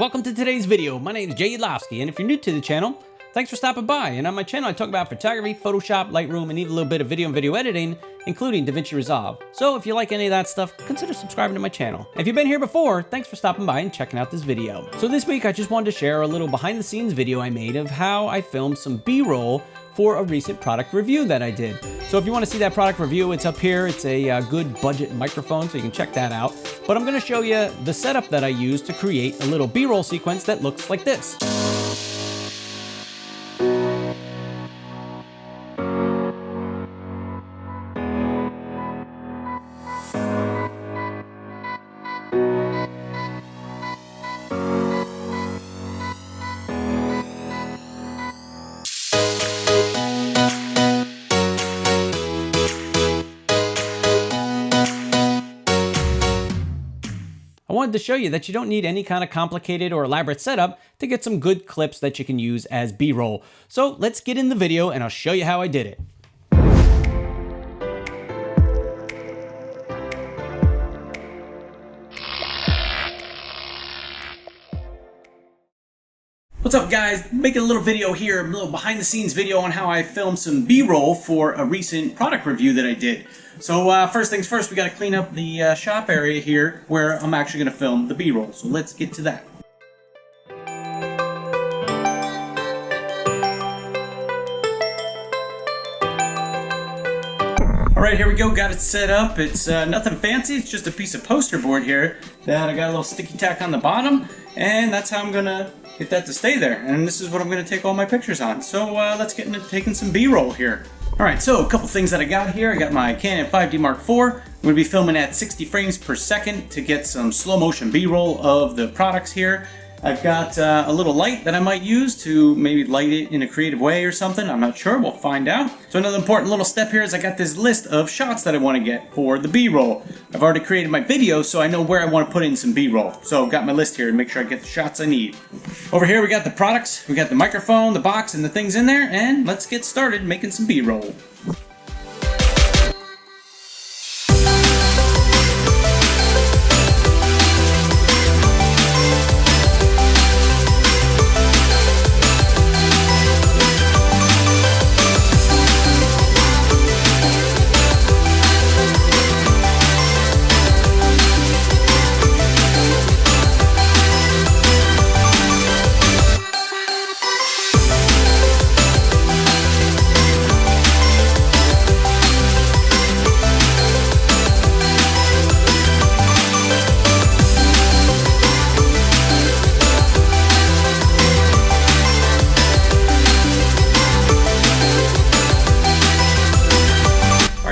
Welcome to today's video. My name is Jay Yudlowski, and if you're new to the channel, thanks for stopping by. And on my channel, I talk about photography, Photoshop, Lightroom, and even a little bit of video and video editing, including DaVinci Resolve. So if you like any of that stuff, consider subscribing to my channel. If you've been here before, thanks for stopping by and checking out this video. So this week, I just wanted to share a little behind the scenes video I made of how I filmed some B-roll for a recent product review that I did. So if you want to see that product review, it's up here. It's a good budget microphone, so you can check that out. But I'm going to show you the setup that I used to create a little B-roll sequence that looks like this. I wanted to show you that you don't need any kind of complicated or elaborate setup to get some good clips that you can use as B-roll. So let's get in the video and I'll show you how I did it. What's up guys? Making a little video here, a little behind the scenes video on how I filmed some B-roll for a recent product review that I did. So first things first, we got to clean up the shop area here where I'm actually going to film the B-roll. So let's get to that. Alright, here we go, got it set up. It's nothing fancy, it's just a piece of poster board here that I got a little sticky tack on the bottom, and that's how I'm gonna get that to stay there. And this is what I'm gonna take all my pictures on. So let's get into taking some B-roll here. Alright, so a couple things that I got here. I got my Canon 5D Mark IV. I'm gonna be filming at 60 frames per second to get some slow motion B-roll of the products here. I've got a little light that I might use to maybe light it in a creative way or something. I'm not sure, we'll find out. So another important little step here is I got this list of shots that I want to get for the B-roll. I've already created my video, so I know where I want to put in some B-roll. So I've got my list here to make sure I get the shots I need. Over here we got the products, we got the microphone, the box, and the things in there, and let's get started making some B-roll.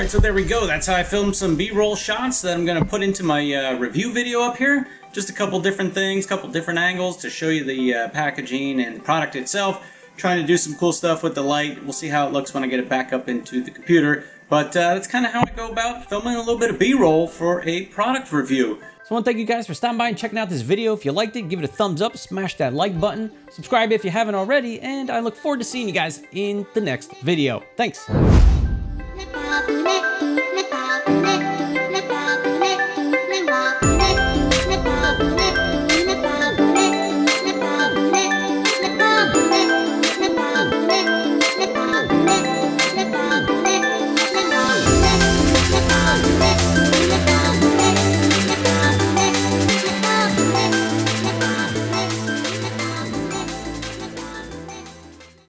So there we go, that's how I filmed some B-roll shots that I'm going to put into my review video up here. Just a couple different things, couple different angles to show you the packaging and the product itself. Trying to do some cool stuff with the light. We'll see how it looks when I get it back up into the computer. But that's kind of how I go about filming a little bit of B-roll for a product review. So I want to thank you guys for stopping by and checking out this video. If you liked it, give it a thumbs up, smash that like button, subscribe if you haven't already, and I look forward to seeing you guys in the next video. Thanks.